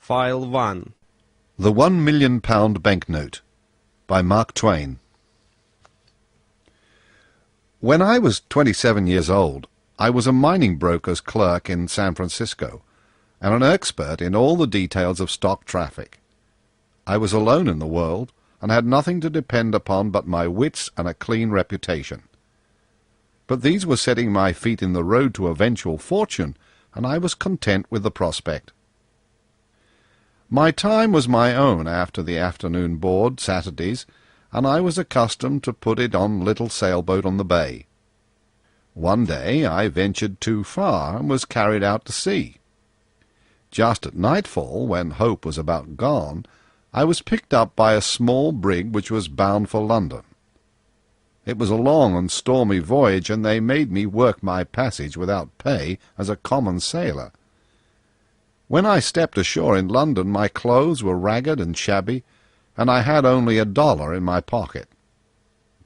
File 1. The £1 million Banknote by Mark Twain. When I was 27 years old, I was a mining broker's clerk in San Francisco, and an expert in all the details of stock traffic. I was alone in the world, and had nothing to depend upon but my wits and a clean reputation. But these were setting my feet in the road to eventual fortune, and I was content with the prospect. My time was my own after the afternoon board, Saturdays, and I was accustomed to put it on little sailboat on the bay. One day I ventured too far and was carried out to sea. Just at nightfall, when hope was about gone, I was picked up by a small brig which was bound for London. It was a long and stormy voyage, and they made me work my passage without pay as a common sailor. When I stepped ashore in London, my clothes were ragged and shabby, and I had only $1 in my pocket.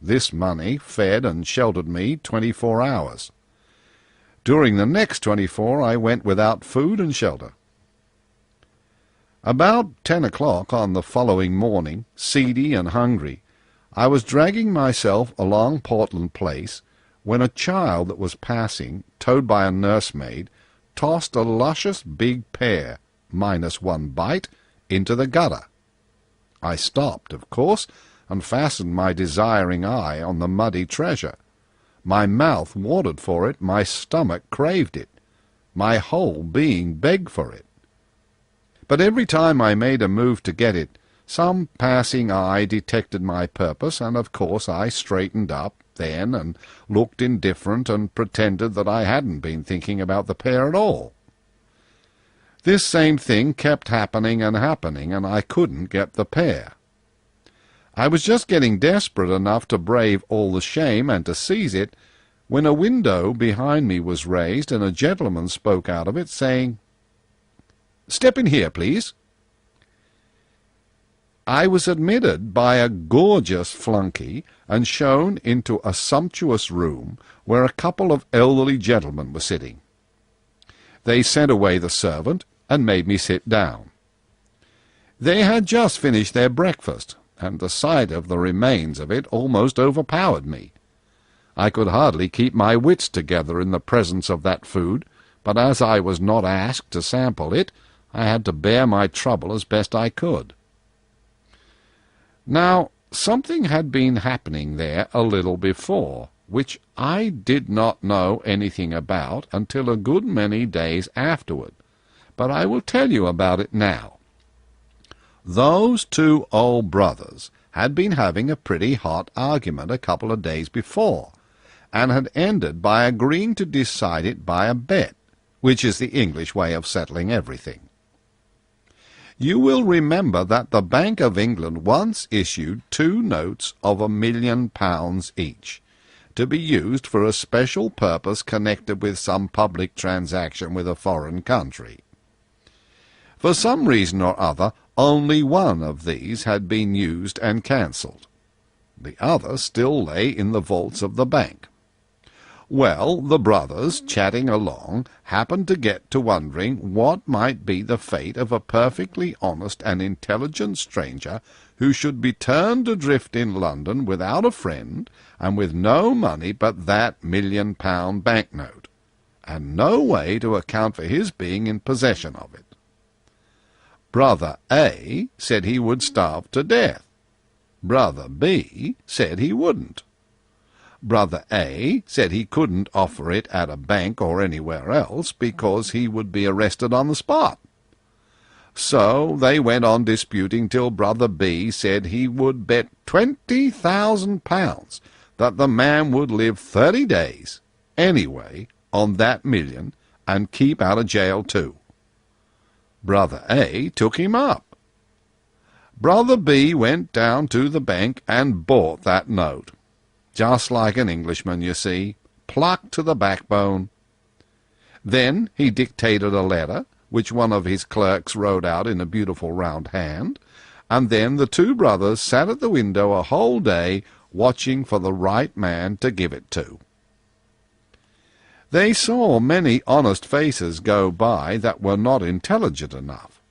This money fed and sheltered me 24 hours. During the next 24 I went without food and shelter. About 10 o'clock on the following morning, seedy and hungry, I was dragging myself along Portland Place when a child that was passing, towed by a nursemaid, tossed a luscious big pear, minus one bite, into the gutter. I stopped, of course, and fastened my desiring eye on the muddy treasure. My mouth watered for it, my stomach craved it, my whole being begged for it. But every time I made a move to get it, some passing eye detected my purpose, and of course I straightened up then and looked indifferent and pretended that I hadn't been thinking about the pear at all. This same thing kept happening, and I couldn't get the pear. I was just getting desperate enough to brave all the shame and to seize it, when a window behind me was raised, and a gentleman spoke out of it, saying, "Step in here, please." I was admitted by a gorgeous flunkey and shown into a sumptuous room where a couple of elderly gentlemen were sitting. They sent away the servant and made me sit down. They had just finished their breakfast, and the sight of the remains of it almost overpowered me. I could hardly keep my wits together in the presence of that food, but as I was not asked to sample it, I had to bear my trouble as best I could. Now, something had been happening there a little before, which I did not know anything about until a good many days afterward, but I will tell you about it now. Those two old brothers had been having a pretty hot argument a couple of days before, and had ended by agreeing to decide it by a bet, which is the English way of settling everything. You will remember that the Bank of England once issued 2 notes of £1 million each, to be used for a special purpose connected with some public transaction with a foreign country. For some reason or other, only one of these had been used and cancelled. The other still lay in the vaults of the bank. Well, the brothers, chatting along, happened to get to wondering what might be the fate of a perfectly honest and intelligent stranger who should be turned adrift in London without a friend, and with no money but that £1 million banknote, and no way to account for his being in possession of it. Brother A said he would starve to death. Brother B said he wouldn't. Brother A said he couldn't offer it at a bank or anywhere else because he would be arrested on the spot. So they went on disputing till Brother B said he would bet £20,000 that the man would live 30 days, anyway, on that million, and keep out of jail too. Brother A took him up. Brother B went down to the bank and bought that note. Just like an Englishman, you see, plucked to the backbone. Then he dictated a letter, which one of his clerks wrote out in a beautiful round hand, and then the two brothers sat at the window a whole day watching for the right man to give it to. They saw many honest faces go by that were not intelligent enough,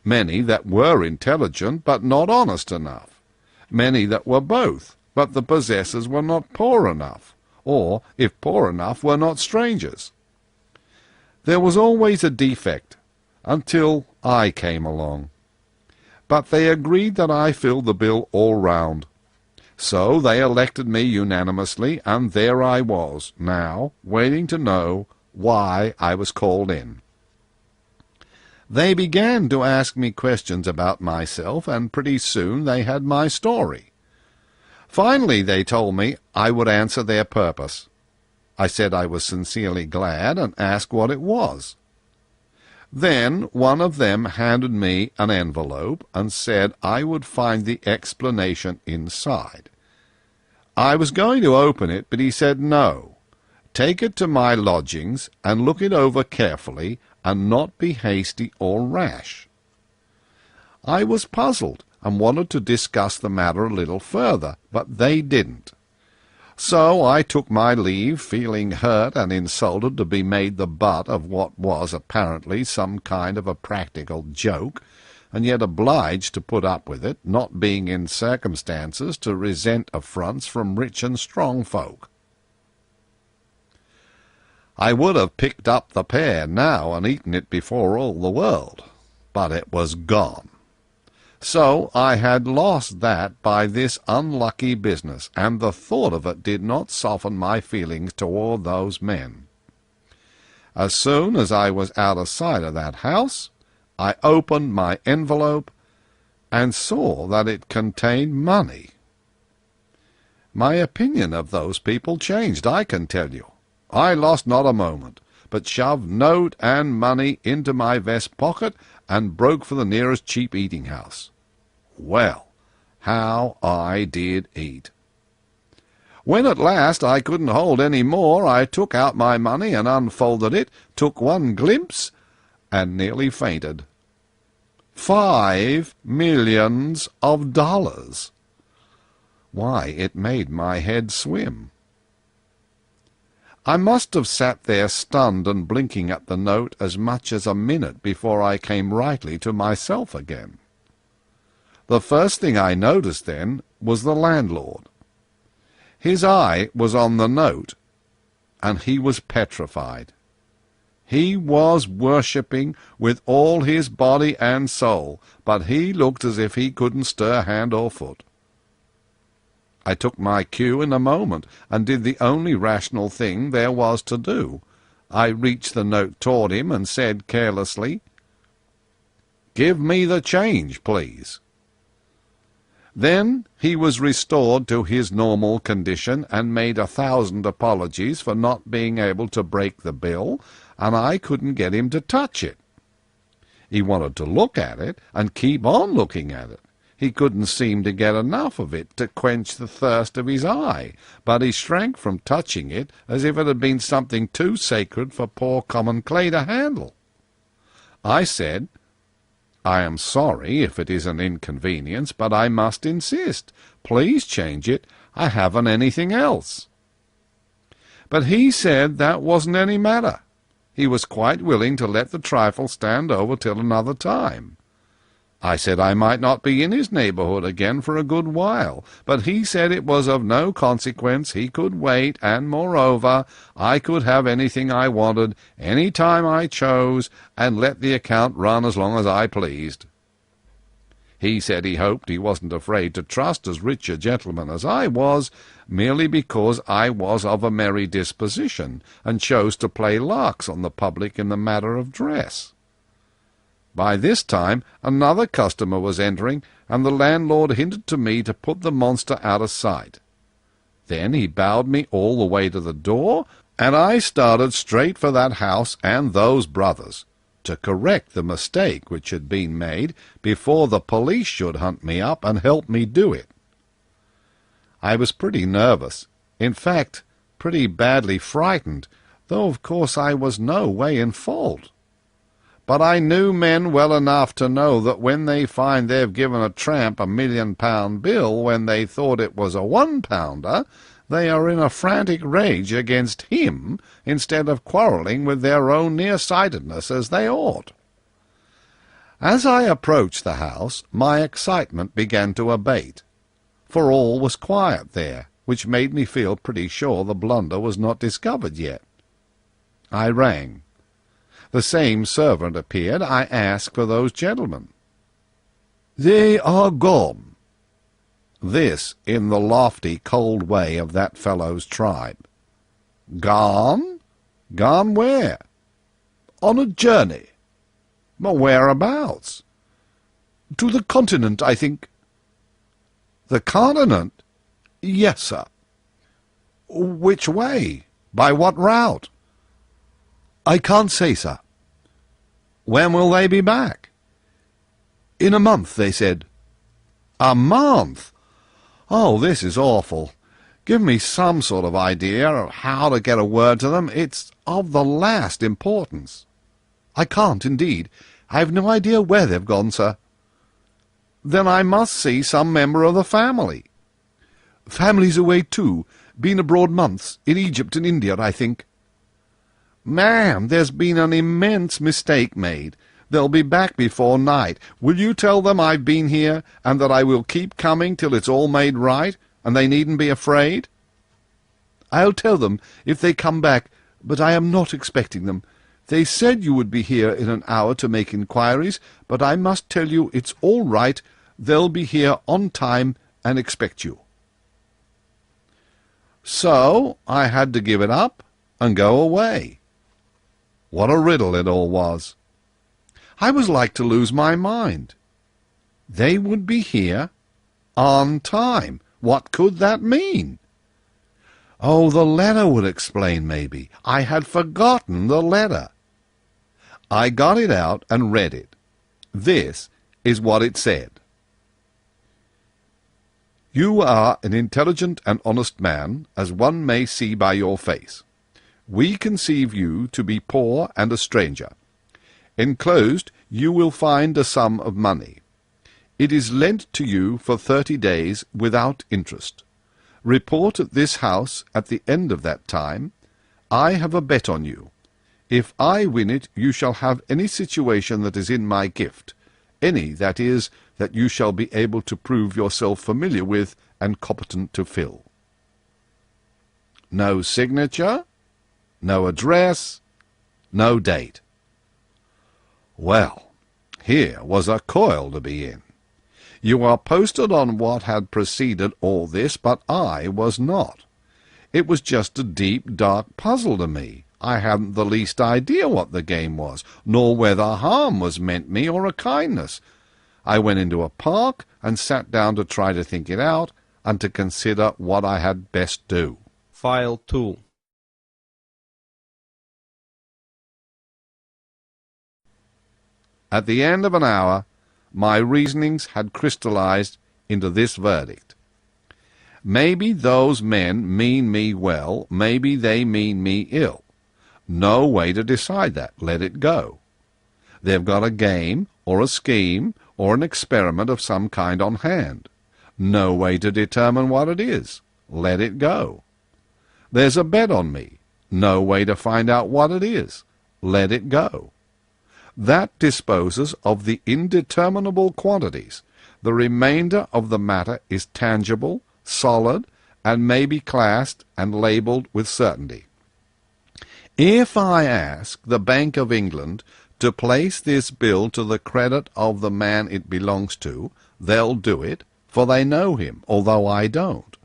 many that were intelligent but not honest enough, many that were both, but the possessors were not poor enough, or, if poor enough, were not strangers. There was always a defect, until I came along. But they agreed that I filled the bill all round. So they elected me unanimously, and there I was, now, waiting to know why I was called in. They began to ask me questions about myself, and pretty soon they had my story. Finally they told me I would answer their purpose. I said I was sincerely glad, and asked what it was. Then one of them handed me an envelope and said I would find the explanation inside. I was going to open it, but he said no. Take it to my lodgings and look it over carefully, and not be hasty or rash. I was puzzled and wanted to discuss the matter a little further, but they didn't. So I took my leave, feeling hurt and insulted to be made the butt of what was apparently some kind of a practical joke, and yet obliged to put up with it, not being in circumstances to resent affronts from rich and strong folk. I would have picked up the pear now and eaten it before all the world, but it was gone. So I had lost that by this unlucky business, and the thought of it did not soften my feelings toward those men. As soon as I was out of sight of that house, I opened my envelope and saw that it contained money. My opinion of those people changed, I can tell you. I lost not a moment, but shoved note and money into my vest pocket and broke for the nearest cheap eating-house. Well, how I did eat! When at last I couldn't hold any more, I took out my money and unfolded it, took one glimpse, and nearly fainted. $5 million! Why, it made my head swim. I must have sat there stunned and blinking at the note as much as a minute before I came rightly to myself again. The first thing I noticed then was the landlord. His eye was on the note, and he was petrified. He was worshipping with all his body and soul, but he looked as if he couldn't stir hand or foot. I took my cue in a moment, and did the only rational thing there was to do. I reached the note toward him and said carelessly, "Give me the change, please." Then he was restored to his normal condition, and made 1,000 apologies for not being able to break the bill, and I couldn't get him to touch it. He wanted to look at it, and keep on looking at it. He couldn't seem to get enough of it to quench the thirst of his eye, but he shrank from touching it as if it had been something too sacred for poor common clay to handle. I said, "I am sorry if it is an inconvenience, but I must insist. Please change it. I haven't anything else." But he said that wasn't any matter. He was quite willing to let the trifle stand over till another time. I said I might not be in his neighbourhood again for a good while, but he said it was of no consequence, he could wait, and, moreover, I could have anything I wanted, any time I chose, and let the account run as long as I pleased. He said he hoped he wasn't afraid to trust as rich a gentleman as I was, merely because I was of a merry disposition, and chose to play larks on the public in the matter of dress. By this time another customer was entering, and the landlord hinted to me to put the monster out of sight. Then he bowed me all the way to the door, and I started straight for that house and those brothers, to correct the mistake which had been made before the police should hunt me up and help me do it. I was pretty nervous, in fact, pretty badly frightened, though of course I was no way in fault. But I knew men well enough to know that when they find they've given a tramp £1 million bill when they thought it was a £1, they are in a frantic rage against him instead of quarrelling with their own near-sightedness as they ought. As I approached the house, my excitement began to abate, for all was quiet there, which made me feel pretty sure the blunder was not discovered yet. I rang. The same servant appeared. I asked for those gentlemen. "They are gone." This in the lofty, cold way of that fellow's tribe. "Gone? Gone where?" "On a journey." "But whereabouts?" "To the continent, I think." "The continent?" "Yes, sir." "Which way? By what route?" "I can't say, sir." "When will they be back?" "In a month, they said." "A month? Oh, this is awful. Give me some sort of idea of how to get a word to them. It's of the last importance." "I can't, indeed. I've no idea where they've gone, sir." "Then I must see some member of the family." "Family's away too. Been abroad months. In Egypt and India, I think." "Ma'am, there's been an immense mistake made. They'll be back before night. Will you tell them I've been here, and that I will keep coming till it's all made right, and they needn't be afraid?" "I'll tell them if they come back, but I am not expecting them. They said you would be here in an hour to make inquiries, but I must tell you it's all right. They'll be here on time and expect you." So I had to give it up and go away. What a riddle it all was. I was like to lose my mind. They would be here on time. What could that mean? Oh, the letter would explain, maybe. I had forgotten the letter. I got it out and read it. This is what it said. "You are an intelligent and honest man, as one may see by your face. We conceive you to be poor and a stranger. Enclosed you will find a sum of money. It is lent to you for 30 days without interest. Report at this house at the end of that time. I have a bet on you. If I win it, you shall have any situation that is in my gift, any, that is, that you shall be able to prove yourself familiar with and competent to fill." No signature, no address, no date. Well, here was a coil to be in. You are posted on what had preceded all this, but I was not. It was just a deep, dark puzzle to me. I hadn't the least idea what the game was, nor whether harm was meant me or a kindness. I went into a park and sat down to try to think it out and to consider what I had best do. File 2. At the end of an hour, my reasonings had crystallized into this verdict. Maybe those men mean me well, maybe they mean me ill. No way to decide that. Let it go. They've got a game, or a scheme, or an experiment of some kind on hand. No way to determine what it is. Let it go. There's a bet on me. No way to find out what it is. Let it go. That disposes of the indeterminable quantities. The remainder of the matter is tangible, solid, and may be classed and labelled with certainty. If I ask the Bank of England to place this bill to the credit of the man it belongs to, they'll do it, for they know him, although I don't.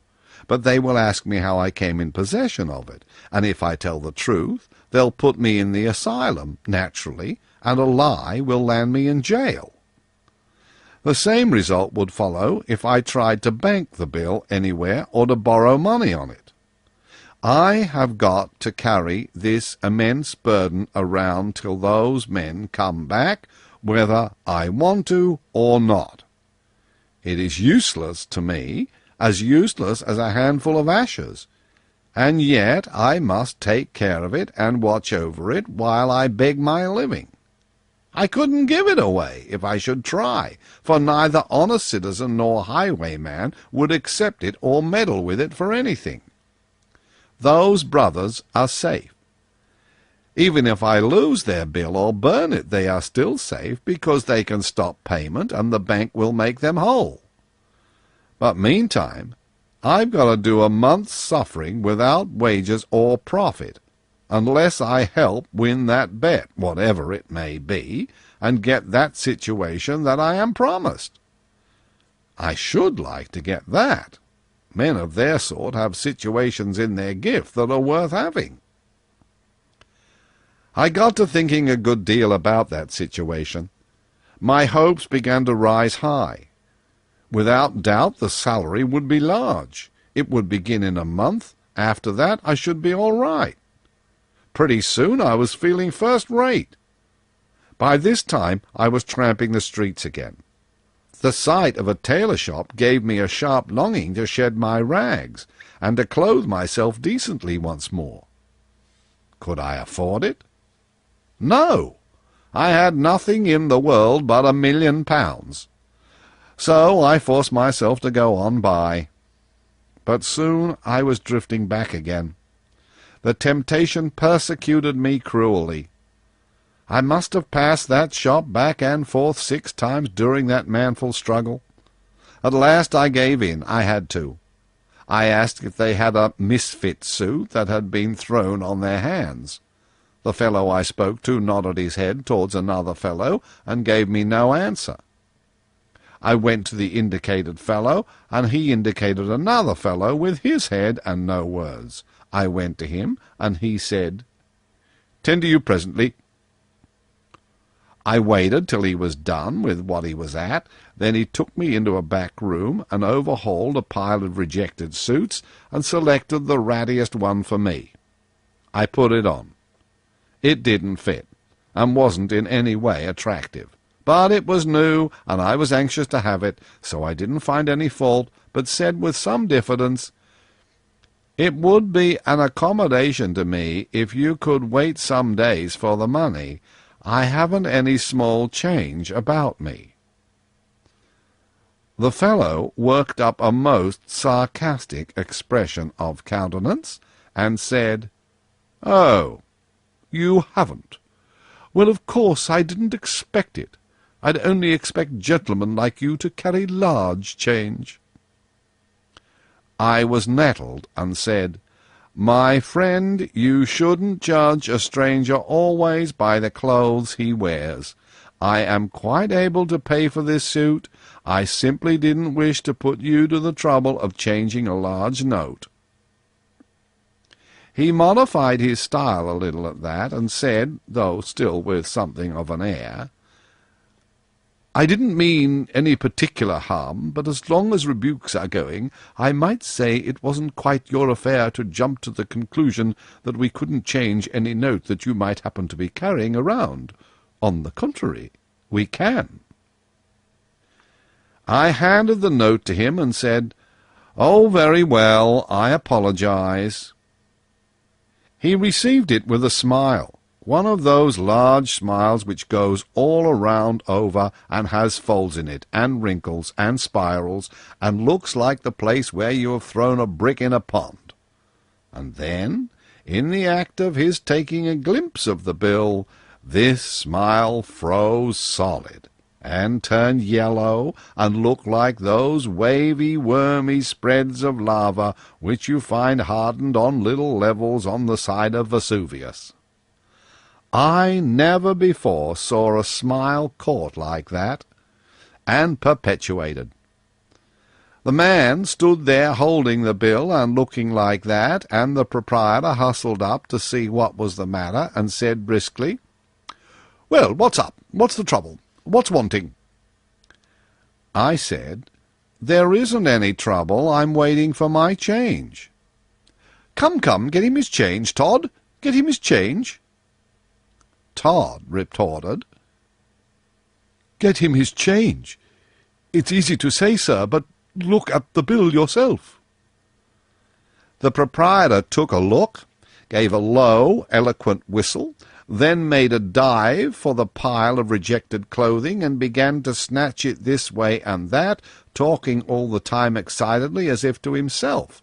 But they will ask me how I came in possession of it, and if I tell the truth, they'll put me in the asylum, naturally, and a lie will land me in jail. The same result would follow if I tried to bank the bill anywhere or to borrow money on it. I have got to carry this immense burden around till those men come back, whether I want to or not. It is useless to me, as useless as a handful of ashes, and yet I must take care of it and watch over it while I beg my living. I couldn't give it away if I should try, for neither honest citizen nor highwayman would accept it or meddle with it for anything. Those brothers are safe. Even if I lose their bill or burn it, they are still safe because they can stop payment and the bank will make them whole. But meantime, I've got to do a month's suffering without wages or profit, unless I help win that bet, whatever it may be, and get that situation that I am promised. I should like to get that. Men of their sort have situations in their gift that are worth having. I got to thinking a good deal about that situation. My hopes began to rise high. Without doubt the salary would be large. It would begin in a month. After that I should be all right. Pretty soon I was feeling first-rate. By this time I was tramping the streets again. The sight of a tailor shop gave me a sharp longing to shed my rags, and to clothe myself decently once more. Could I afford it? No, I had nothing in the world but £1,000,000. So I forced myself to go on by. But soon I was drifting back again. The temptation persecuted me cruelly. I must have passed that shop back and forth 6 times during that manful struggle. At last I gave in. I had to. I asked if they had a misfit suit that had been thrown on their hands. The fellow I spoke to nodded his head towards another fellow and gave me no answer. I went to the indicated fellow, and he indicated another fellow with his head and no words. I went to him, and he said, "Tend to you presently." I waited till he was done with what he was at, then he took me into a back room and overhauled a pile of rejected suits and selected the rattiest one for me. I put it on. It didn't fit, and wasn't in any way attractive. But it was new, and I was anxious to have it, so I didn't find any fault, but said with some diffidence, "It would be an accommodation to me if you could wait some days for the money. I haven't any small change about me." The fellow worked up a most sarcastic expression of countenance, and said, "Oh, you haven't? Well, of course I didn't expect it. I'd only expect gentlemen like you to carry large change." I was nettled, and said, "My friend, you shouldn't judge a stranger always by the clothes he wears. I am quite able to pay for this suit. I simply didn't wish to put you to the trouble of changing a large note." He modified his style a little at that, and said, though still with something of an air, "I didn't mean any particular harm, but as long as rebukes are going, I might say it wasn't quite your affair to jump to the conclusion that we couldn't change any note that you might happen to be carrying around. On the contrary, we can." I handed the note to him and said, "Oh, very well, I apologize." He received it with a smile, one of those large smiles which goes all around over and has folds in it, and wrinkles, and spirals, and looks like the place where you have thrown a brick in a pond. And then, in the act of his taking a glimpse of the bill, this smile froze solid, and turned yellow, and looked like those wavy, wormy spreads of lava which you find hardened on little levels on the side of Vesuvius. I never before saw a smile caught like that, and perpetuated. The man stood there holding the bill and looking like that, and the proprietor hustled up to see what was the matter, and said briskly, "Well, what's up? What's the trouble? What's wanting?" I said, "There isn't any trouble. I'm waiting for my change." "Come, come, get him his change, Todd. Get him his change." Todd retorted, "Get him his change? It's easy to say, sir, but look at the bill yourself." The proprietor took a look, gave a low, eloquent whistle, then made a dive for the pile of rejected clothing, and began to snatch it this way and that, talking all the time excitedly as if to himself.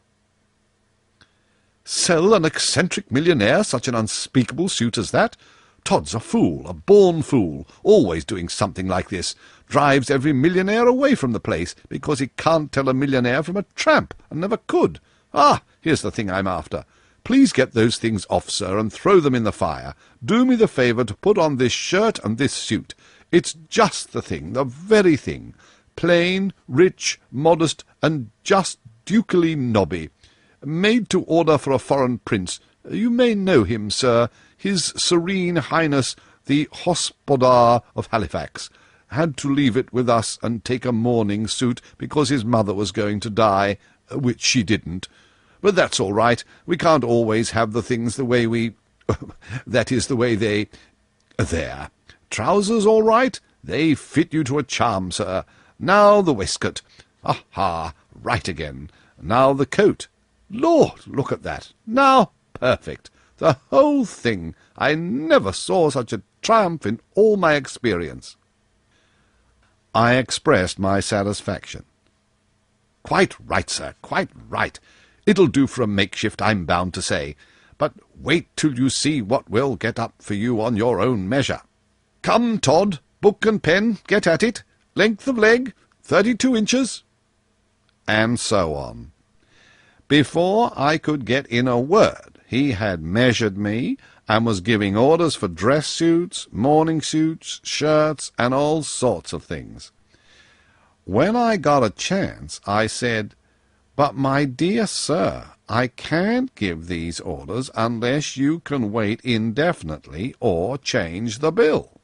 Sell an eccentric millionaire such an unspeakable suit as that? Todd's a fool, a born fool, always doing something like this. Drives every millionaire away from the place, because he can't tell a millionaire from a tramp, and never could. Ah, here's the thing I'm after. Please get those things off, sir, and throw them in the fire. Do me the favour to put on this shirt and this suit. It's just the thing, the very thing. Plain, rich, modest, and just ducally nobby. Made to order for a foreign prince. You may know him, sir. His Serene Highness the Hospodar of Halifax had to leave it with us and take a mourning suit because his mother was going to die, which she didn't. But that's all right. We can't always have the things the way we... that is, the way they... There. Trousers all right? They fit you to a charm, sir. Now the waistcoat. Aha, right again. Now the coat. Lord, look at that. Now, perfect. The whole thing. I never saw such a triumph in all my experience. I expressed my satisfaction. Quite right, sir, quite right. It'll do for a makeshift, I'm bound to say. But wait till you see what we'll get up for you on your own measure. Come, Todd, book and pen, get at it. Length of leg, 32 inches. And so on. Before I could get in a word, he had measured me and was giving orders for dress suits, morning suits, shirts, and all sorts of things. When I got a chance, I said, "But, my dear sir, I can't give these orders unless you can wait indefinitely or change the bill."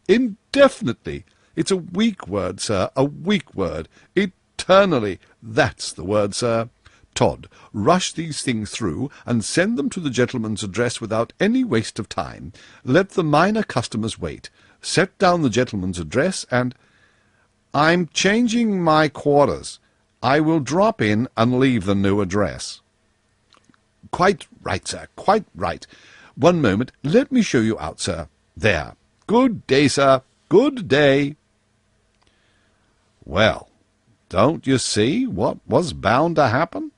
Indefinitely! It's a weak word, sir, a weak word. Eternally! That's the word, sir. Todd, rush these things through and send them to the gentleman's address without any waste of time. Let the minor customers wait. Set down the gentleman's address and... I'm changing my quarters. I will drop in and leave the new address. Quite right, sir, quite right. One moment, let me show you out, sir. There. Good day, sir. Good day. Well, don't you see what was bound to happen?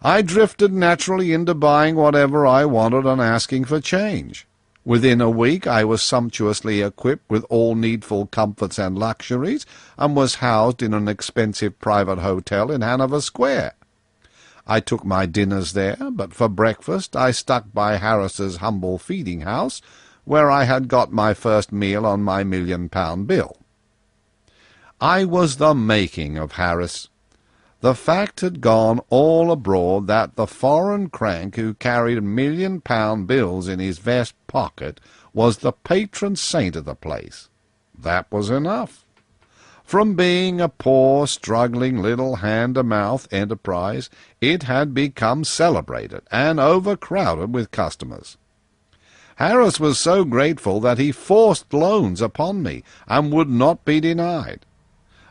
I drifted naturally into buying whatever I wanted and asking for change. Within a week I was sumptuously equipped with all needful comforts and luxuries, and was housed in an expensive private hotel in Hanover Square. I took my dinners there, but for breakfast I stuck by Harris's humble feeding-house, where I had got my first meal on my £1,000,000 bill. I was the making of Harris. The fact had gone all abroad that the foreign crank who carried £1,000,000 bills in his vest pocket was the patron saint of the place. That was enough. From being a poor, struggling little hand-to-mouth enterprise, it had become celebrated and overcrowded with customers. Harris was so grateful that he forced loans upon me and would not be denied.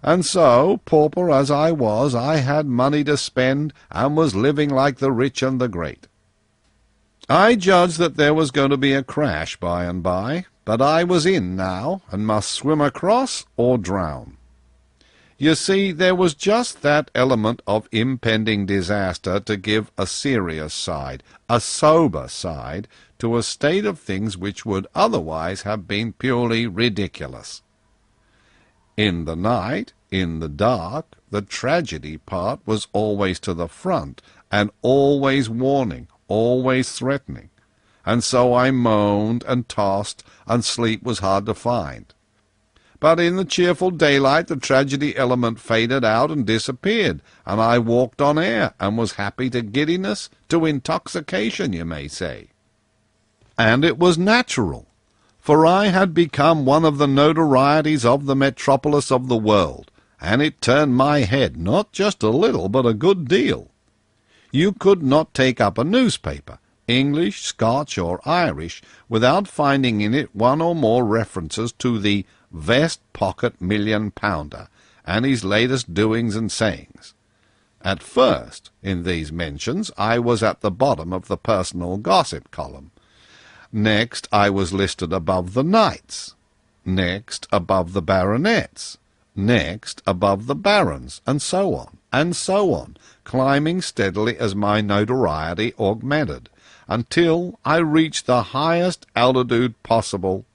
And so, pauper as I was, I had money to spend and was living like the rich and the great. I judged that there was going to be a crash by and by, but I was in now and must swim across or drown. You see, there was just that element of impending disaster to give a serious side, a sober side, to a state of things which would otherwise have been purely ridiculous. In the night, in the dark, the tragedy part was always to the front, and always warning, always threatening. And so I moaned and tossed, and sleep was hard to find. But in the cheerful daylight the tragedy element faded out and disappeared, and I walked on air, and was happy to giddiness, to intoxication, you may say. And it was natural, for I had become one of the notorieties of the metropolis of the world, and it turned my head not just a little, but a good deal. You could not take up a newspaper, English, Scotch, or Irish, without finding in it one or more references to the vest-pocket £1,000,000 and his latest doings and sayings. At first, in these mentions, I was at the bottom of the personal gossip column. Next, I was listed above the knights. Next, above the baronets. Next, above the barons, and so on. and so on, climbing steadily as my notoriety augmented, until I reached the highest altitude possible,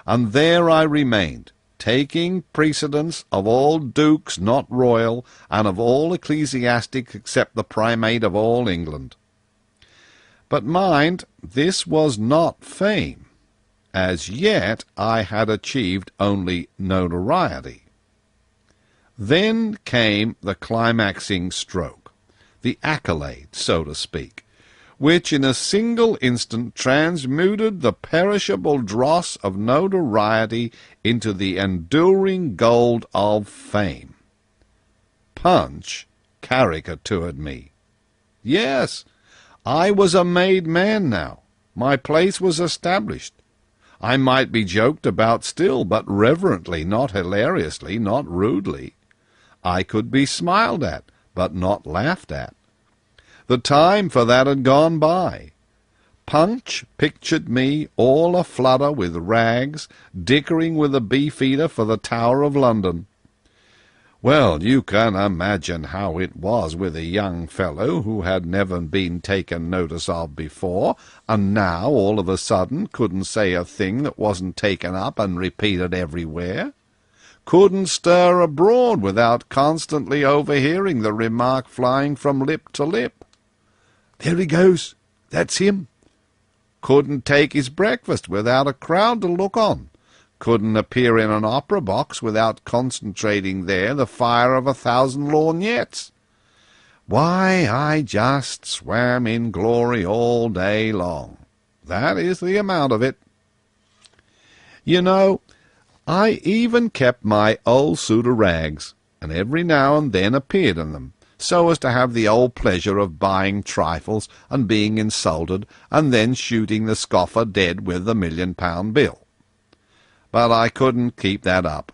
and there I remained, taking precedence of all dukes not royal, and of all ecclesiastics except the primate of all England. But mind, this was not fame. As yet I had achieved only notoriety. Then came the climaxing stroke, the accolade, so to speak, which in a single instant transmuted the perishable dross of notoriety into the enduring gold of fame. Punch caricatured me. Yes, I was a made man now. My place was established. I might be joked about still, but reverently, not hilariously, not rudely. I could be smiled at, but not laughed at. The time for that had gone by. Punch pictured me all a-flutter with rags, dickering with a beefeater for the Tower of London. Well, you can imagine how it was with a young fellow who had never been taken notice of before, and now, all of a sudden, couldn't say a thing that wasn't taken up and repeated everywhere. Couldn't stir abroad without constantly overhearing the remark flying from lip to lip. "There he goes. That's him." Couldn't take his breakfast without a crowd to look on. Couldn't appear in an opera box without concentrating there the fire of 1,000 lorgnettes. Why, I just swam in glory all day long. That is the amount of it. You know, I even kept my old suit of rags, and every now and then appeared in them, so as to have the old pleasure of buying trifles and being insulted, and then shooting the scoffer dead with the £1,000,000 bill. But I couldn't keep that up.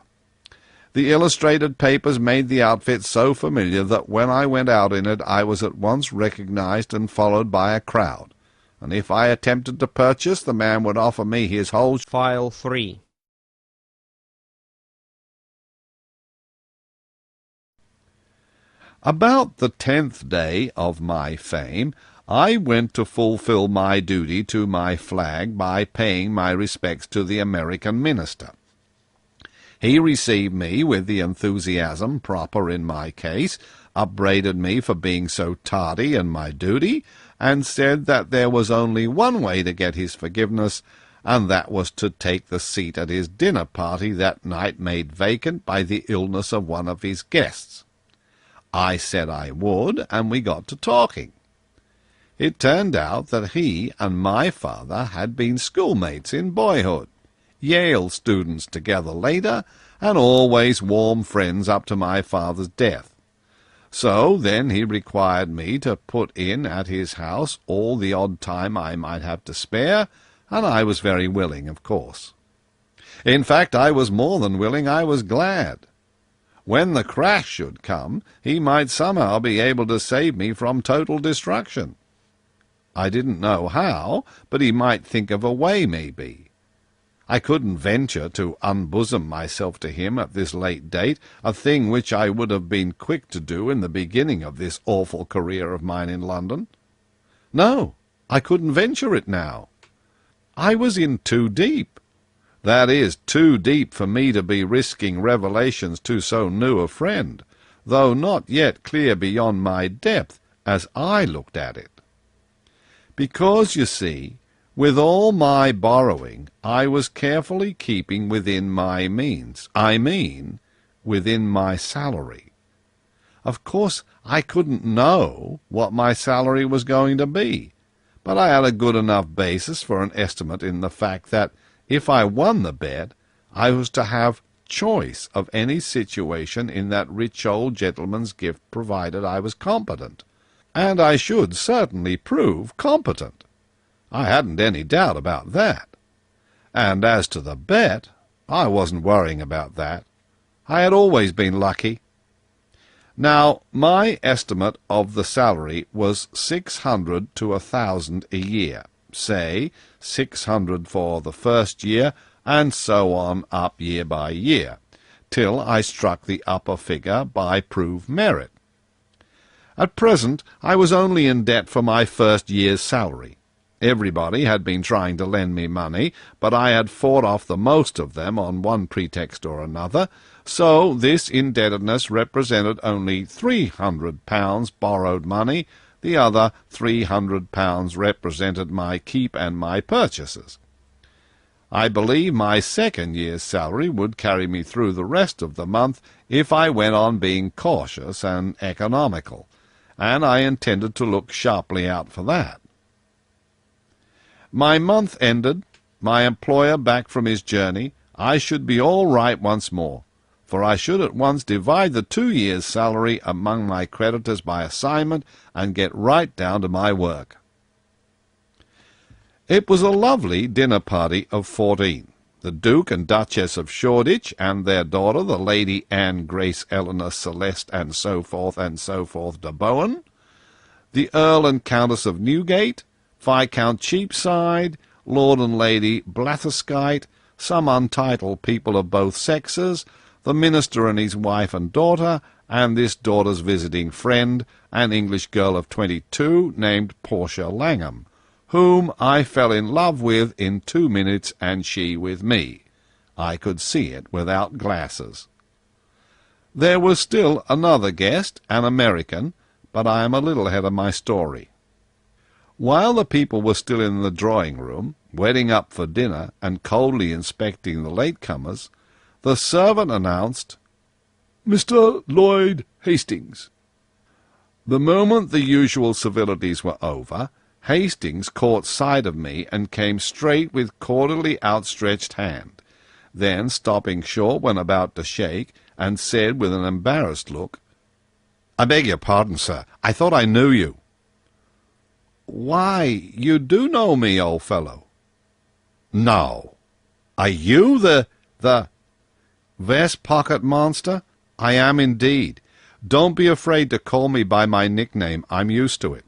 The illustrated papers made the outfit so familiar that when I went out in it I was at once recognized and followed by a crowd, and if I attempted to purchase, the man would offer me his whole File 3. About the 10th day of my fame, I went to fulfill my duty to my flag by paying my respects to the American minister. He received me with the enthusiasm proper in my case, upbraided me for being so tardy in my duty, and said that there was only one way to get his forgiveness, and that was to take the seat at his dinner party that night made vacant by the illness of one of his guests. I said I would, and we got to talking. It turned out that he and my father had been schoolmates in boyhood, Yale students together later, and always warm friends up to my father's death. So then he required me to put in at his house all the odd time I might have to spare, and I was very willing, of course. In fact, I was more than willing, I was glad. When the crash should come, he might somehow be able to save me from total destruction. I didn't know how, but he might think of a way, maybe. I couldn't venture to unbosom myself to him at this late date, a thing which I would have been quick to do in the beginning of this awful career of mine in London. No, I couldn't venture it now. I was in too deep. That is, too deep for me to be risking revelations to so new a friend, though not yet clear beyond my depth as I looked at it. Because, you see, with all my borrowing, I was carefully keeping within my means. I mean, within my salary. Of course, I couldn't know what my salary was going to be, but I had a good enough basis for an estimate in the fact that, if I won the bet, I was to have choice of any situation in that rich old gentleman's gift provided I was competent. And I should certainly prove competent. I hadn't any doubt about that. And as to the bet, I wasn't worrying about that. I had always been lucky. Now, my estimate of the salary was 600 to 1,000 a year, say 600 for the first year, and so on up year by year, till I struck the upper figure by proved merit. At present I was only in debt for my first year's salary. Everybody had been trying to lend me money, but I had fought off the most of them on one pretext or another, so this indebtedness represented only £300 borrowed money. The other £300 represented my keep and my purchases. I believe my second year's salary would carry me through the rest of the month if I went on being cautious and economical, and I intended to look sharply out for that. My month ended, my employer back from his journey, I should be all right once more, for I should at once divide the 2 years' salary among my creditors by assignment and get right down to my work. It was a lovely dinner party of 14. The Duke and Duchess of Shoreditch and their daughter, the Lady Anne Grace Eleanor Celeste and so forth de Bowen, the Earl and Countess of Newgate, Viscount Cheapside, Lord and Lady Blatherskite, some untitled people of both sexes, the minister and his wife and daughter, and this daughter's visiting friend, an English girl of 22 named Portia Langham, whom I fell in love with in 2 minutes, and she with me. I could see it without glasses. There was still another guest, an American, but I am a little ahead of my story. While the people were still in the drawing-room, wetting up for dinner and coldly inspecting the latecomers, the servant announced, "Mr. Lloyd Hastings." The moment the usual civilities were over, Hastings caught sight of me and came straight with cordially outstretched hand. Then, stopping short when about to shake, and said with an embarrassed look, "I beg your pardon, sir. I thought I knew you." "Why, you do know me, old fellow." "No. Are you the vest-pocket monster?" "I am indeed. Don't be afraid to call me by my nickname. I'm used to it."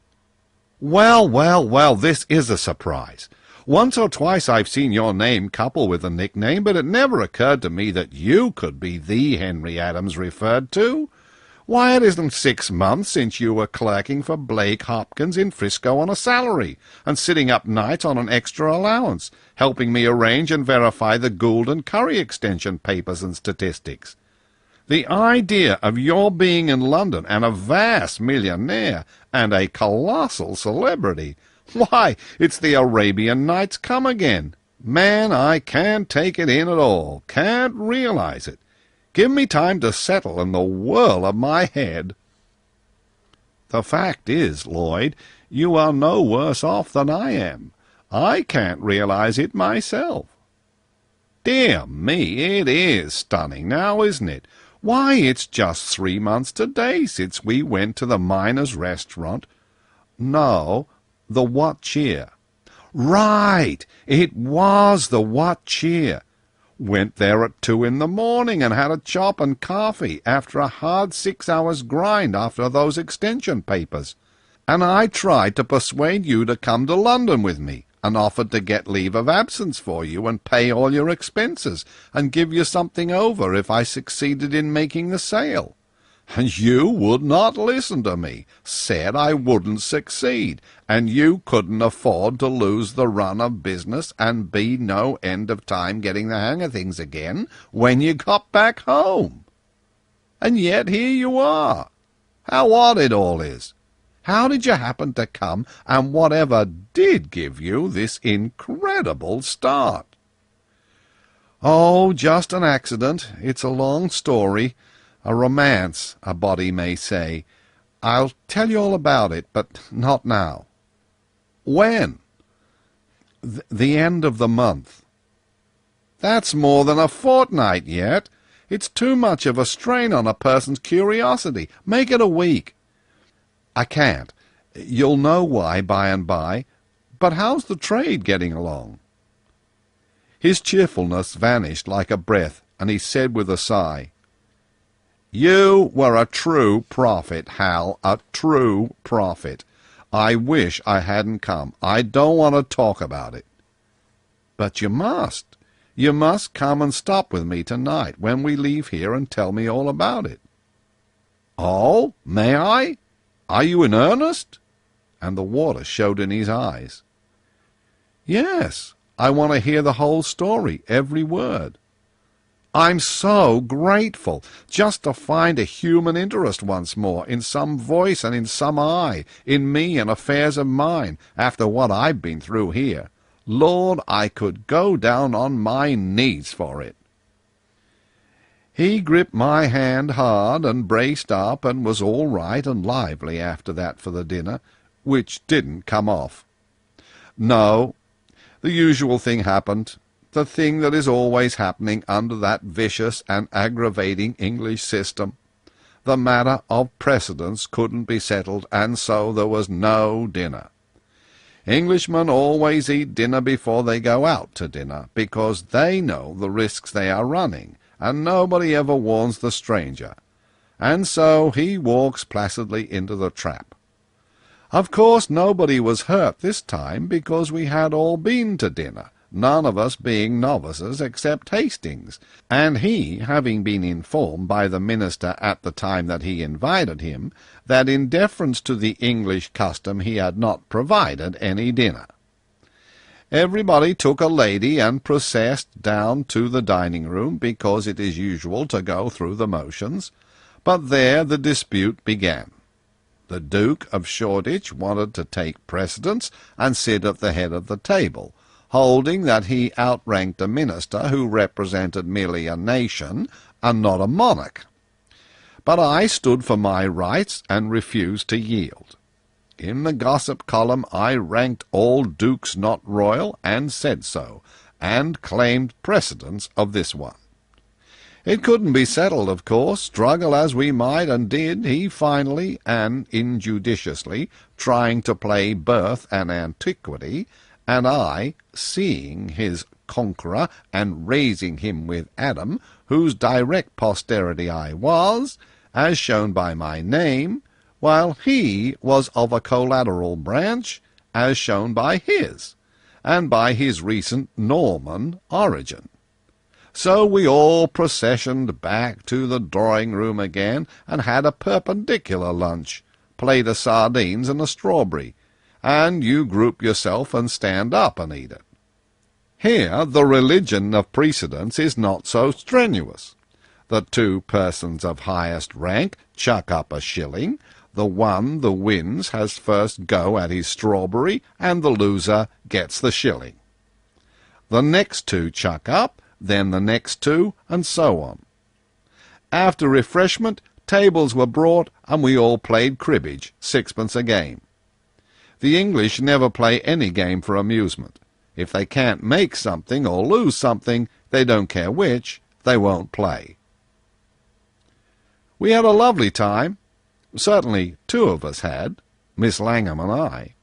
Well, this is a surprise. Once or twice I've seen your name coupled with a nickname, but it never occurred to me that you could be the Henry Adams referred to. Why, it isn't 6 months since you were clerking for Blake Hopkins in Frisco on a salary, and sitting up nights on an extra allowance, helping me arrange and verify the Gould and Curry extension papers and statistics. The idea of your being in London and a vast millionaire and a colossal celebrity! Why, it's the Arabian Nights come again. Man, I can't take it in at all, can't realize it. Give me time to settle in the whirl of my head. The fact is, Lloyd, you are no worse off than I am. I can't realize it myself. Dear me, it is stunning now, isn't it? Why, it's just 3 months today since we went to the Miners' Restaurant. No, the What Cheer. Right, it was the What Cheer. Went there at 2 in the morning and had a chop and coffee after a hard 6 hours grind after those extension papers. And I tried to persuade you to come to London with me, and offered to get leave of absence for you and pay all your expenses, and give you something over if I succeeded in making the sale. And you would not listen to me, said I wouldn't succeed, and you couldn't afford to lose the run of business and be no end of time getting the hang of things again when you got back home. And yet here you are. How odd it all is. How did you happen to come, and whatever did give you this incredible start?" "Oh, just an accident. It's a long story. A romance, a body may say. I'll tell you all about it, but not now." "When?" The end of the month." "That's more than a fortnight yet. It's too much of a strain on a person's curiosity. Make it a week." "I can't. You'll know why by and by. But how's the trade getting along?" His cheerfulness vanished like a breath, and he said with a sigh, "You were a true prophet, Hal, a true prophet. I wish I hadn't come. I don't want to talk about it." "But you must. You must come and stop with me tonight when we leave here and tell me all about it." "Oh, may I?" Are you in earnest?" And the water showed in his eyes. "Yes, I want to hear the whole story, every word." "I'm so grateful, just to find a human interest once more, in some voice and in some eye, in me and affairs of mine, after what I've been through here. Lord, I could go down on my knees for it." He gripped my hand hard and braced up and was all right and lively after that for the dinner, which didn't come off. No, the usual thing happened, the thing that is always happening under that vicious and aggravating English system. The matter of precedence couldn't be settled, and so there was no dinner. Englishmen always eat dinner before they go out to dinner, because they know the risks they are running, and nobody ever warns the stranger. And so he walks placidly into the trap. Of course nobody was hurt this time, because we had all been to dinner, none of us being novices except Hastings, and he having been informed by the minister at the time that he invited him that in deference to the English custom he had not provided any dinner. Everybody took a lady and processed down to the dining-room, because it is usual to go through the motions, but there the dispute began. The Duke of Shoreditch wanted to take precedence and sit at the head of the table, holding that he outranked a minister who represented merely a nation and not a monarch. But I stood for my rights and refused to yield. In the gossip column I ranked all dukes not royal, and said so, and claimed precedence of this one. It couldn't be settled, of course. Struggle as we might, and did, he finally, and injudiciously, trying to play birth and antiquity, and I, seeing his conqueror, and raising him with Adam, whose direct posterity I was, as shown by my name, while he was of a collateral branch, as shown by his, and by his recent Norman origin. So we all processioned back to the drawing-room again, and had a perpendicular lunch, plate of sardines and a strawberry, and you group yourself and stand up and eat it. Here the religion of precedence is not so strenuous. The two persons of highest rank chuck up a shilling, the one that wins has first go at his strawberry, and the loser gets the shilling. The next two chuck up, then the next two, and so on. After refreshment, tables were brought, and we all played cribbage, 6pence a game. The English never play any game for amusement. If they can't make something or lose something, they don't care which, they won't play. We had a lovely time. Certainly 2 of us had, Miss Langham and I.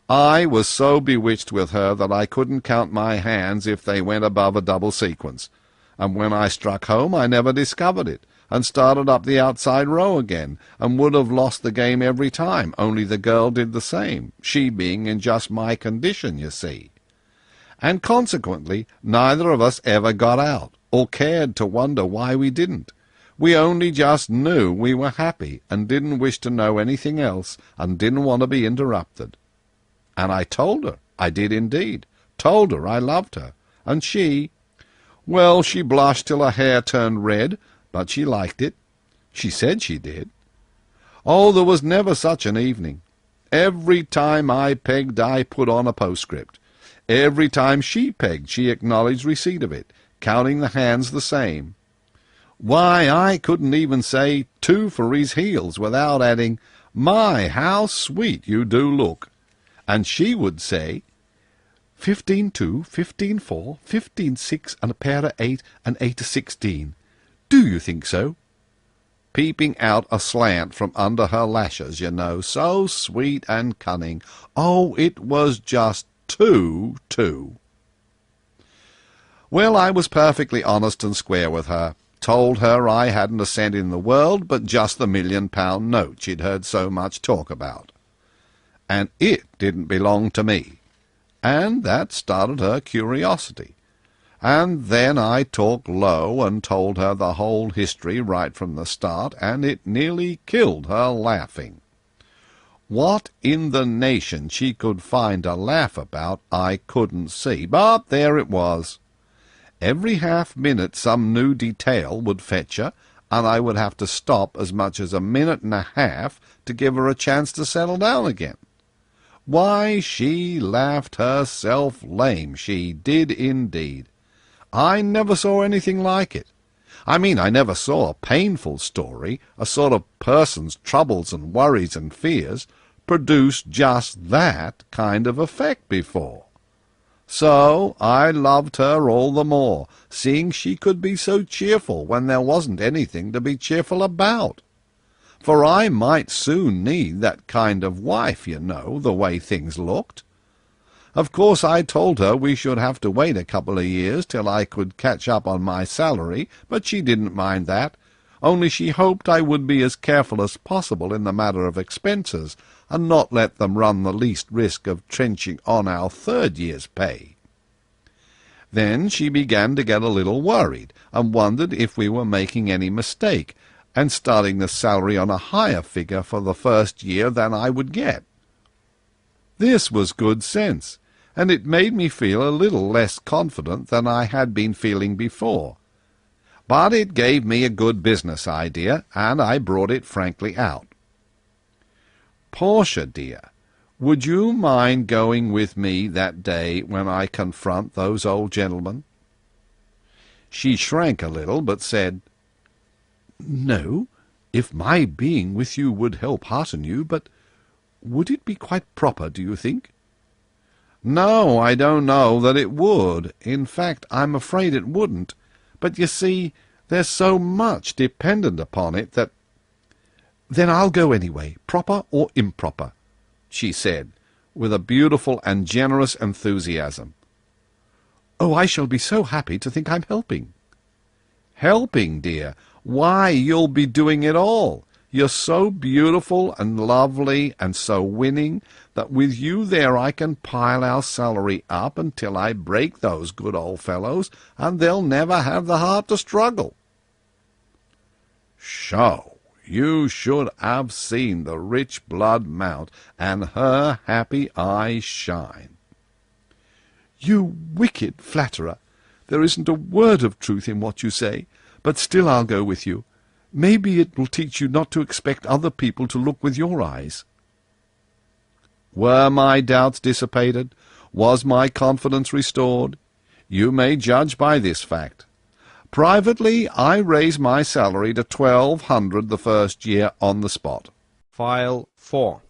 I was so bewitched with her that I couldn't count my hands if they went above a double sequence, and when I struck home I never discovered it, and started up the outside row again, and would have lost the game every time, only the girl did the same, she being in just my condition, you see. And consequently neither of us ever got out, or cared to wonder why we didn't. We only just knew we were happy, and didn't wish to know anything else, and didn't want to be interrupted. And I told her, I did indeed, told her I loved her, and she, well, she blushed till her hair turned red, but she liked it. She said she did. Oh, there was never such an evening. Every time I pegged I put on a postscript. Every time she pegged she acknowledged receipt of it, counting the hands the same. Why, I couldn't even say 2 for his heels without adding, "My, how sweet you do look." And she would say, 15-2, 15-4, 15-6, and a pair of 8, and 8-16. Do you think so? Peeping out aslant from under her lashes, you know, so sweet and cunning. Oh, it was just too. Well, I was perfectly honest and square with her. Told her I hadn't a cent in the world but just the £1,000,000 note she'd heard so much talk about. And it didn't belong to me. And that started her curiosity. And then I talked low and told her the whole history right from the start, and it nearly killed her laughing. What in the nation she could find to laugh about, I couldn't see, but there it was. Every half-minute some new detail would fetch her, and I would have to stop as much as a minute and a half to give her a chance to settle down again. Why, she laughed herself lame, she did indeed. I never saw anything like it. I mean, I never saw a painful story, a sort of person's troubles and worries and fears, produce just that kind of effect before. So I loved her all the more, seeing she could be so cheerful when there wasn't anything to be cheerful about. For I might soon need that kind of wife, you know, the way things looked. Of course I told her we should have to wait a couple of years till I could catch up on my salary, but she didn't mind that, only she hoped I would be as careful as possible in the matter of expenses, and not let them run the least risk of trenching on our third year's pay. Then she began to get a little worried, and wondered if we were making any mistake, and starting the salary on a higher figure for the first year than I would get. This was good sense, and it made me feel a little less confident than I had been feeling before. But it gave me a good business idea, and I brought it frankly out. "Portia, dear, would you mind going with me that day when I confront those old gentlemen?" She shrank a little, but said, "No, if my being with you would help hearten you, but would it be quite proper, do you think?" "No, I don't know that it would. In fact, I'm afraid it wouldn't. But you see, there's so much dependent upon it that—" "Then I'll go anyway, proper or improper," she said, with a beautiful and generous enthusiasm. "Oh, I shall be so happy to think I'm helping." "Helping, dear? Why, you'll be doing it all. You're so beautiful and lovely and so winning that with you there I can pile our salary up until I break those good old fellows, and they'll never have the heart to struggle." "Sho! You should have seen the rich blood mount, and her happy eyes shine." "You wicked flatterer! There isn't a word of truth in what you say, but still I'll go with you. Maybe it will teach you not to expect other people to look with your eyes." Were my doubts dissipated? Was my confidence restored? You may judge by this fact. Privately, I raised my salary to 1,200 the first year on the spot. File 4.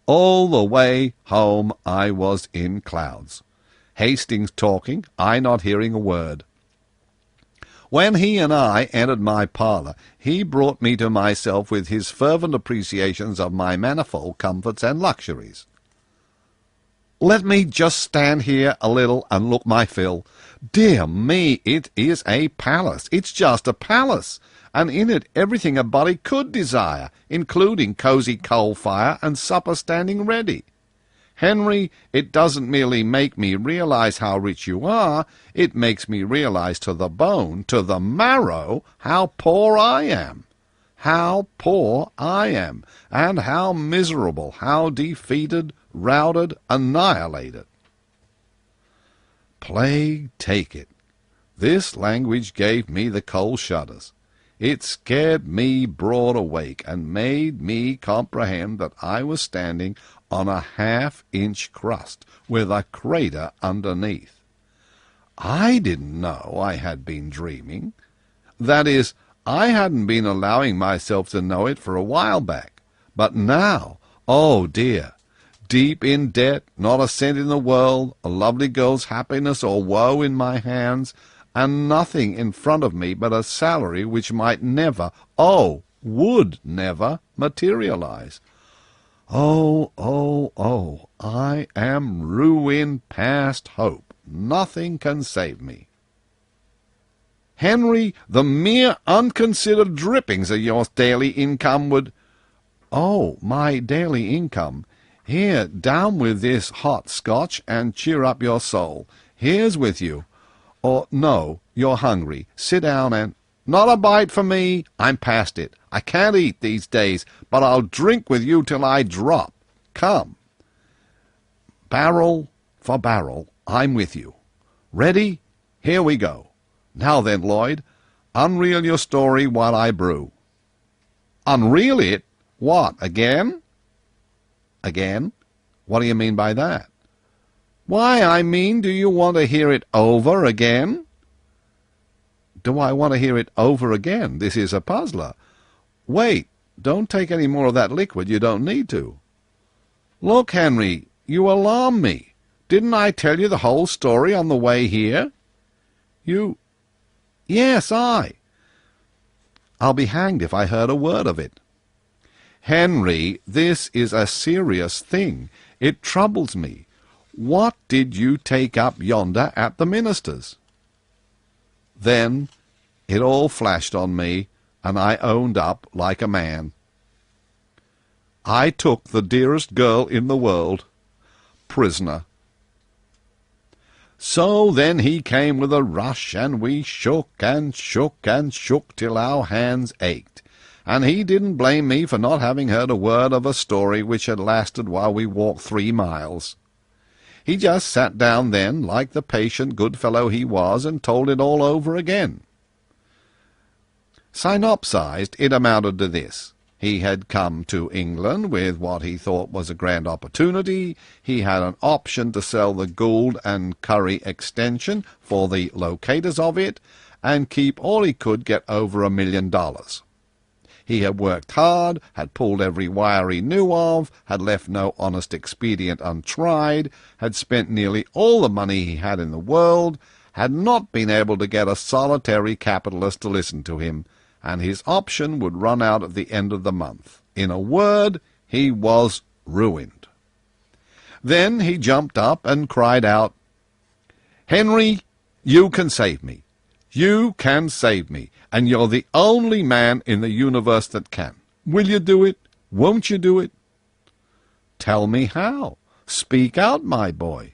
All the way home I was in clouds. Hastings talking, I not hearing a word. When he and I entered my parlour, he brought me to myself with his fervent appreciations of my manifold comforts and luxuries. "Let me just stand here a little and look my fill. Dear me, it is a palace. It's just a palace, and in it everything a body could desire, including cosy coal fire and supper standing ready. Henry, it doesn't merely make me realize how rich you are, it makes me realize to the bone, to the marrow, how poor I am. How poor I am, and how miserable, how defeated, routed, annihilated." Plague take it! This language gave me the cold shudders. It scared me broad awake, and made me comprehend that I was standing on a half-inch crust, with a crater underneath. I didn't know I had been dreaming. That is, I hadn't been allowing myself to know it for a while back. But now, oh dear, deep in debt, not a cent in the world, a lovely girl's happiness or woe in my hands, and nothing in front of me but a salary which might never, oh, would never, materialize. Oh, oh, oh, I am ruined past hope. Nothing can save me. Henry, the mere unconsidered drippings of your daily income would— "Oh, my daily income! Here, down with this hot Scotch, and cheer up your soul. Here's with you. Or, no, you're hungry. Sit down and—" Not a bite for me. I'm past it. I can't eat these days, but I'll drink with you till I drop. Come. Barrel for barrel, I'm with you. Ready? Here we go. Now then, Lloyd, unreel your story while I brew. Unreel it? What, again? Again? What do you mean by that? Why, I mean, do you want to hear it over again? Do I want to hear it over again? This is a puzzler. Wait, don't take any more of that liquid. You don't need to. Look, Henry, you alarm me. Didn't I tell you the whole story on the way here? You... Yes, I'll be hanged if I heard a word of it. Henry, this is a serious thing. It troubles me. What did you take up yonder at the minister's? Then it all flashed on me, and I owned up like a man. I took the dearest girl in the world, prisoner. So then he came with a rush, and we shook and shook and shook till our hands ached, and he didn't blame me for not having heard a word of a story which had lasted while we walked 3 miles. He just sat down then, like the patient good fellow he was, and told it all over again. Synopsized, it amounted to this. He had come to England with what he thought was a grand opportunity. He had an option to sell the Gould and Curry extension for the locators of it, and keep all he could get over $1 million. He had worked hard, had pulled every wire he knew of, had left no honest expedient untried, had spent nearly all the money he had in the world, had not been able to get a solitary capitalist to listen to him, and his option would run out at the end of the month. In a word, he was ruined. Then he jumped up and cried out, "Henry, you can save me. You can save me, and you're the only man in the universe that can. Will you do it? Won't you do it?" "Tell me how. Speak out, my boy."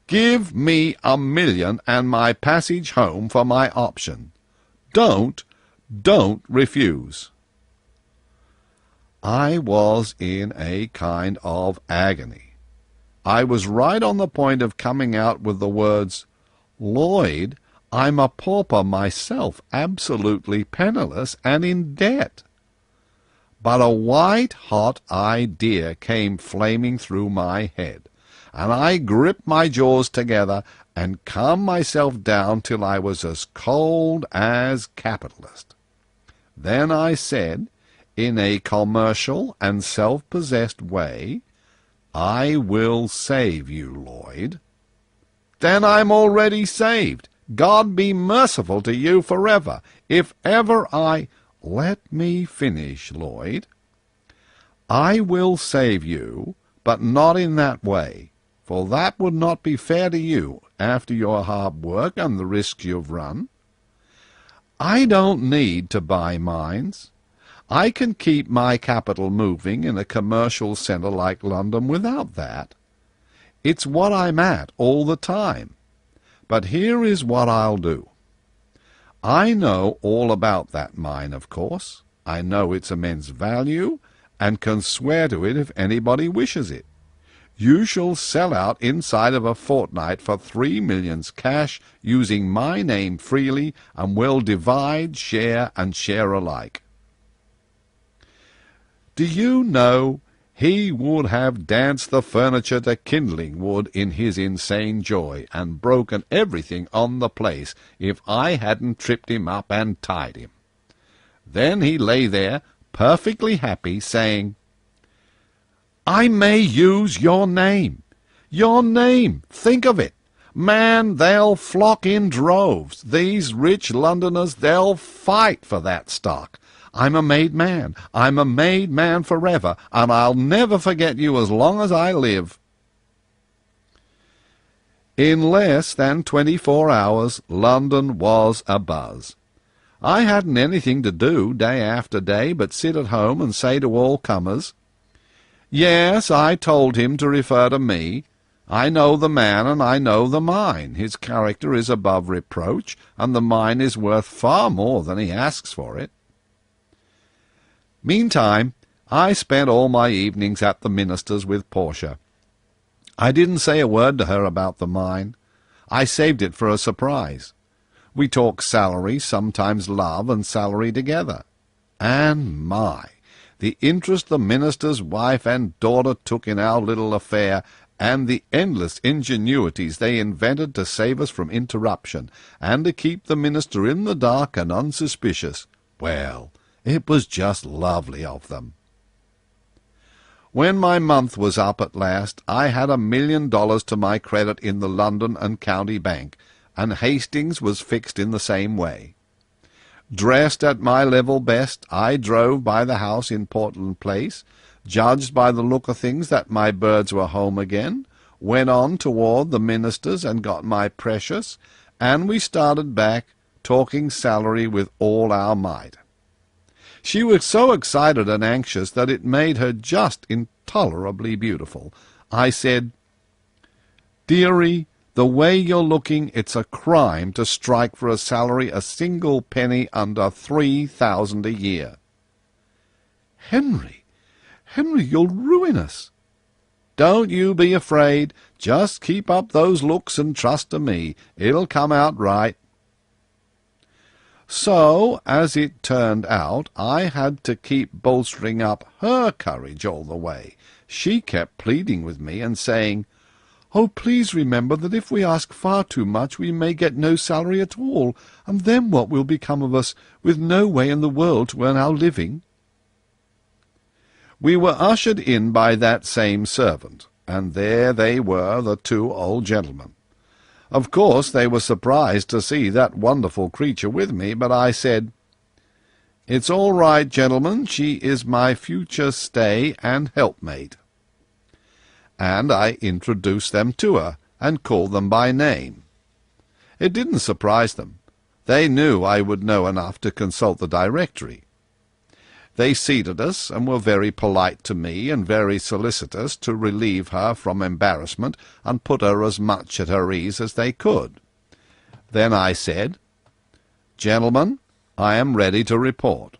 "Give me $1 million and my passage home for my option. Don't refuse." I was in a kind of agony. I was right on the point of coming out with the words, "Lloyd, I'm a pauper myself, absolutely penniless and in debt." But a white-hot idea came flaming through my head, and I gripped my jaws together and calmed myself down till I was as cold as capitalist. Then I said, in a commercial and self-possessed way, "I will save you, Lloyd." "Then I'm already saved. God be merciful to you forever, if ever I—" "Let me finish, Lloyd. I will save you, but not in that way, for that would not be fair to you after your hard work and the risks you've run. I don't need to buy mines. I can keep my capital moving in a commercial centre like London without that. It's what I'm at all the time. But here is what I'll do. I know all about that mine, of course. I know its immense value, and can swear to it if anybody wishes it. You shall sell out inside of a fortnight for 3 millions cash, using my name freely, and we'll divide, share, and share alike." Do you know, he would have danced the furniture to kindling wood in his insane joy, and broken everything on the place, if I hadn't tripped him up and tied him. Then he lay there, perfectly happy, saying, "I may use your name. Your name, think of it. Man, they'll flock in droves. These rich Londoners, they'll fight for that stock. I'm a made man. I'm a made man forever, and I'll never forget you as long as I live." In less than 24 hours, London was abuzz. I hadn't anything to do day after day but sit at home and say to all comers, "Yes, I told him to refer to me. I know the man, and I know the mine. His character is above reproach, and the mine is worth far more than he asks for it. Meantime, I spent all my evenings at the minister's with Portia. I didn't say a word to her about the mine. I saved it for a surprise. We talked salary, sometimes love and salary together. And my, the interest the minister's wife and daughter took in our little affair, and the endless ingenuities they invented to save us from interruption, and to keep the minister in the dark and unsuspicious. Well, it was just lovely of them. When my month was up at last, I had $1 million to my credit in the London and County Bank, and Hastings was fixed in the same way. Dressed at my level best, I drove by the house in Portland Place, judged by the look of things that my birds were home again, went on toward the minister's and got my precious, and we started back, talking salary with all our might. She was so excited and anxious that it made her just intolerably beautiful. I said, "Dearie, the way you're looking, it's a crime to strike for a salary a single penny under 3,000 a year." "Henry, you'll ruin us." "Don't you be afraid. Just keep up those looks and trust to me. It'll come out right." So, as it turned out, I had to keep bolstering up her courage all the way. She kept pleading with me and saying, "Oh, please remember that if we ask far too much we may get no salary at all, and then what will become of us, with no way in the world to earn our living?" We were ushered in by that same servant, and there they were, the two old gentlemen. Of course they were surprised to see that wonderful creature with me, but I said, "It's all right, gentlemen, she is my future stay and helpmate." And I introduced them to her, and called them by name. It didn't surprise them. They knew I would know enough to consult the directory. They seated us, and were very polite to me, and very solicitous to relieve her from embarrassment, and put her as much at her ease as they could. Then I said, "Gentlemen, I am ready to report."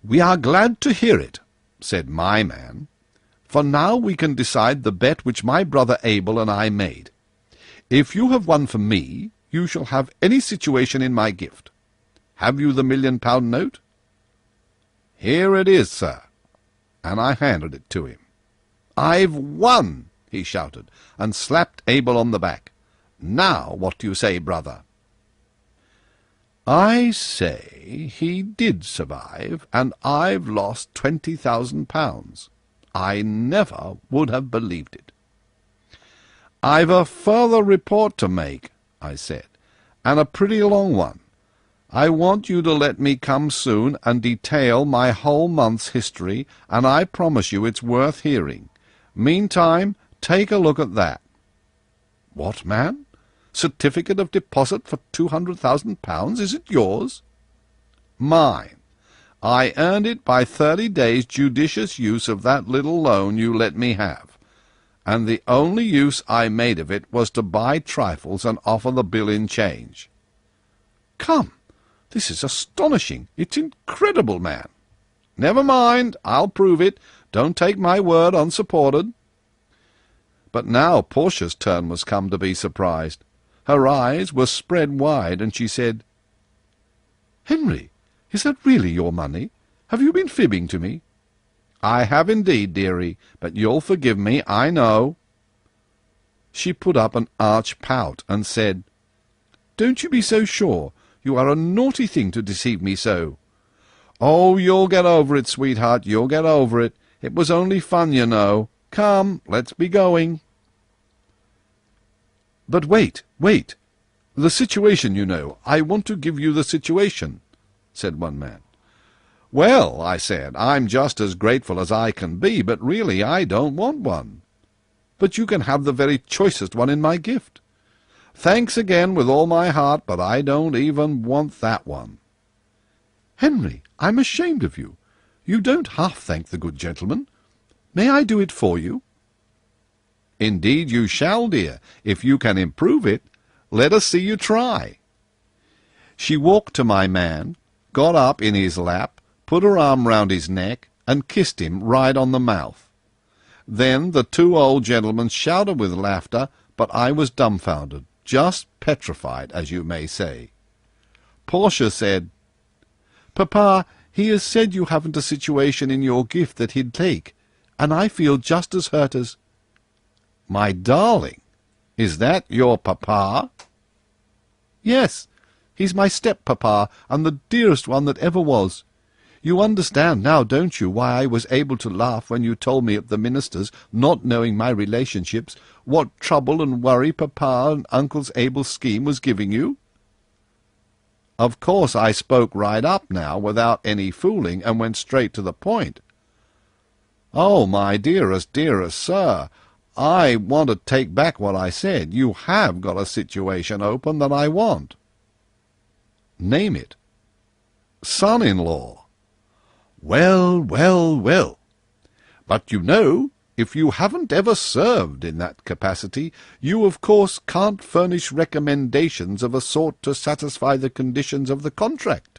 "We are glad to hear it," said my man, "for now we can decide the bet which my brother Abel and I made. If you have won for me, you shall have any situation in my gift. Have you the £1,000,000 note?" "Here it is, sir," and I handed it to him. "I've won!" he shouted, and slapped Abel on the back. "Now what do you say, brother?" "I say he did survive, and I've lost £20,000. I never would have believed it." "I've a further report to make," I said, "and a pretty long one. I want you to let me come soon and detail my whole month's history, and I promise you it's worth hearing. Meantime, take a look at that." "What, man? Certificate of deposit for £200,000? Is it yours?" "Mine. I earned it by 30 days' judicious use of that little loan you let me have, and the only use I made of it was to buy trifles and offer the bill in change." "Come, this is astonishing. It's incredible, man." "Never mind, I'll prove it. Don't take my word unsupported." But now Portia's turn was come to be surprised. Her eyes were spread wide, and she said, "Henry, is that really your money? Have you been fibbing to me?" "I have indeed, dearie, but you'll forgive me, I know." She put up an arch pout, and said, "Don't you be so sure. You are a naughty thing to deceive me so." "Oh, you'll get over it, sweetheart, you'll get over it. It was only fun, you know. Come, let's be going." "But wait. The situation, you know. I want to give you the situation," said one man. "Well," I said, "I'm just as grateful as I can be, but really I don't want one." "But you can have the very choicest one in my gift." "Thanks again with all my heart, but I don't even want that one." "Henry, I'm ashamed of you. You don't half thank the good gentleman. May I do it for you?" Indeed you shall, dear, if you can improve it. Let us see you try. She walked to my man, got up in his lap, put her arm round his neck, and kissed him right on the mouth. Then the two old gentlemen shouted with laughter, but I was dumbfounded, just petrified, as you may say. Portia said, "Papa, he has said you haven't a situation in your gift that he'd take, and I feel just as hurt as—" "My darling, is that your papa?" "Yes, he's my step-papa, and the dearest one that ever was. You understand now, don't you, why I was able to laugh when you told me at the minister's, not knowing my relationships, what trouble and worry Papa and Uncle's able scheme was giving you?" Of course I spoke right up now, without any fooling, and went straight to the point. "Oh, my dearest sir, I want to take back what I said. You have got a situation open that I want." "Name it." "Son-in-law." "Well, well, well. But you know, if you haven't ever served in that capacity, you of course can't furnish recommendations of a sort to satisfy the conditions of the contract.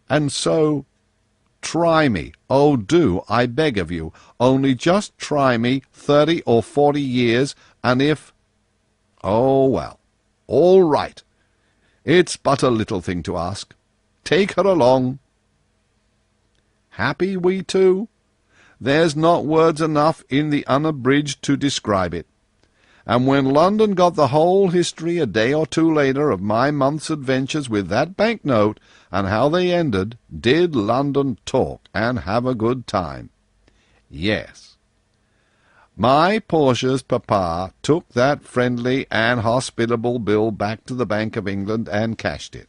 And so, try me. Oh, do, I beg of you. Only just try me 30 or 40 years, and if— Oh, well, all right. It's but a little thing to ask. Take her along." Happy we two? There's not words enough in the unabridged to describe it. And when London got the whole history a day or two later of my month's adventures with that banknote, and how they ended, did London talk and have a good time? Yes. My Portia's papa took that friendly and hospitable bill back to the Bank of England and cashed it.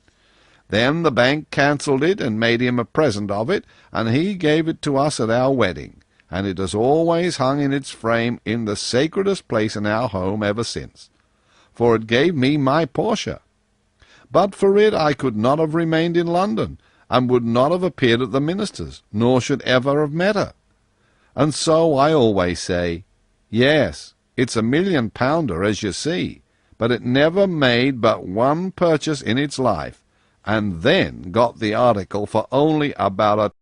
Then the bank cancelled it and made him a present of it, and he gave it to us at our wedding, and it has always hung in its frame in the sacredest place in our home ever since, for it gave me my Portia. But for it I could not have remained in London, and would not have appeared at the minister's, nor should ever have met her. And so I always say, yes, it's £1,000,000, as you see, but it never made but one purchase in its life, and then got the article for only about a